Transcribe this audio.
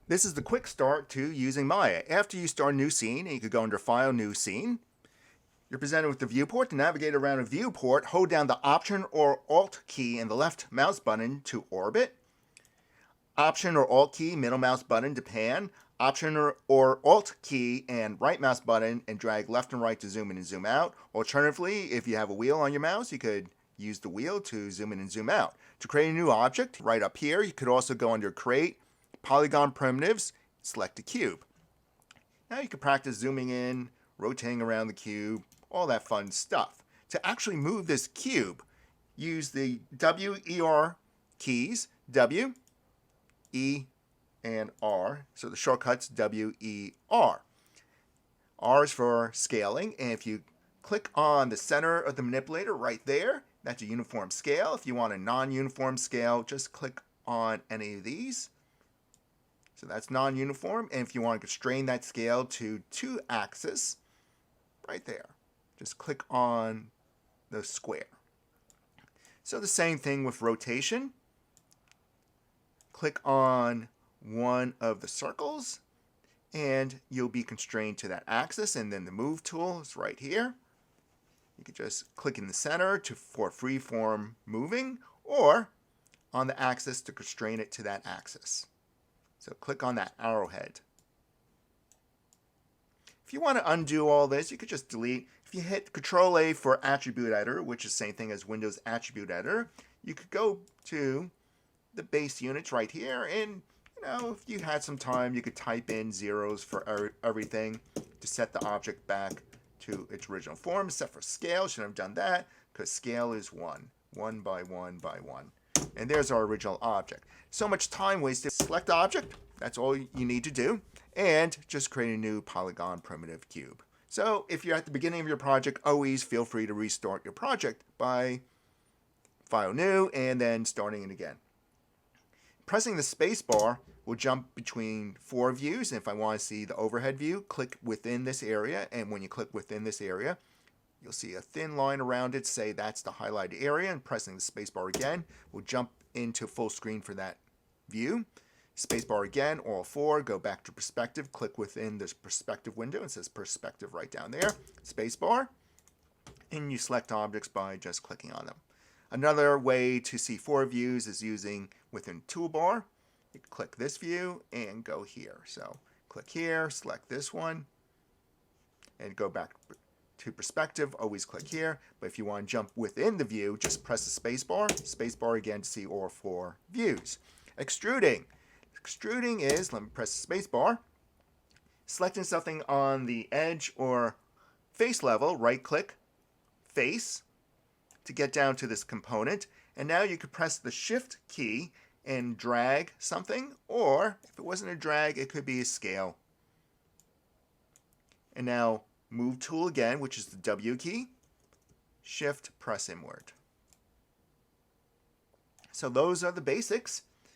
This is the quick start to using Maya. After you start a new scene, and you could go under File, New Scene, you're presented with the viewport. To navigate around a viewport, hold down the Option or Alt key and the left mouse button to orbit. Option or Alt key, middle mouse button to pan. Option or Alt key and right mouse button and drag left and right to zoom in and zoom out. Alternatively, if you have a wheel on your mouse, you could use the wheel to zoom in and zoom out. To create a new object, right up here, you could also go under Create, Polygon Primitives, select a cube. Now you can practice zooming in, rotating around the cube, all that fun stuff. To actually move this cube, use the W, E, R keys, W, E, and R. So the shortcut's W, E, R. R is for scaling, and if you click on the center of the manipulator right there, that's a uniform scale. If you want a non-uniform scale, just click on any of these. So that's non-uniform, and if you want to constrain that scale to 2-axis, right there, just click on the square. So the same thing with rotation. Click on one of the circles, and you'll be constrained to that axis, and then the move tool is right here. You can just click in the center for freeform moving, or on the axis to constrain it to that axis. So click on that arrowhead. If you want to undo all this, you could just delete. If you hit Control A for Attribute Editor, which is the same thing as Windows Attribute Editor, you could go to the base units right here, and if you had some time, you could type in zeros for everything to set the object back to its original form, except for scale. Shouldn't have done that because scale is 1 by 1 by 1. And there's our original object. So much time wasted. Select object, that's all you need to do, and just create a new polygon primitive cube. So if you're at the beginning of your project, always feel free to restart your project by File New and then starting it again. Pressing the space bar will jump between 4 views, and if I want to see the overhead view, click within this area, and when you click within this area, you'll see a thin line around it, say that's the highlighted area, and pressing the spacebar again will jump into full screen for that view. Spacebar again, all 4, go back to perspective, click within this perspective window, it says perspective right down there, spacebar, and you select objects by just clicking on them. Another way to see 4 views is using within toolbar. You click this view and go here. So click here, select this one, and go back to perspective, always click here. But if you want to jump within the view, just press the spacebar again to see all 4 views. Extruding. Extruding is, let me press the spacebar, selecting something on the edge or face level, right click, face, to get down to this component. And now you could press the Shift key and drag something, or if it wasn't a drag, it could be a scale. And now move tool again, which is the W key, Shift, press inward. So those are the basics.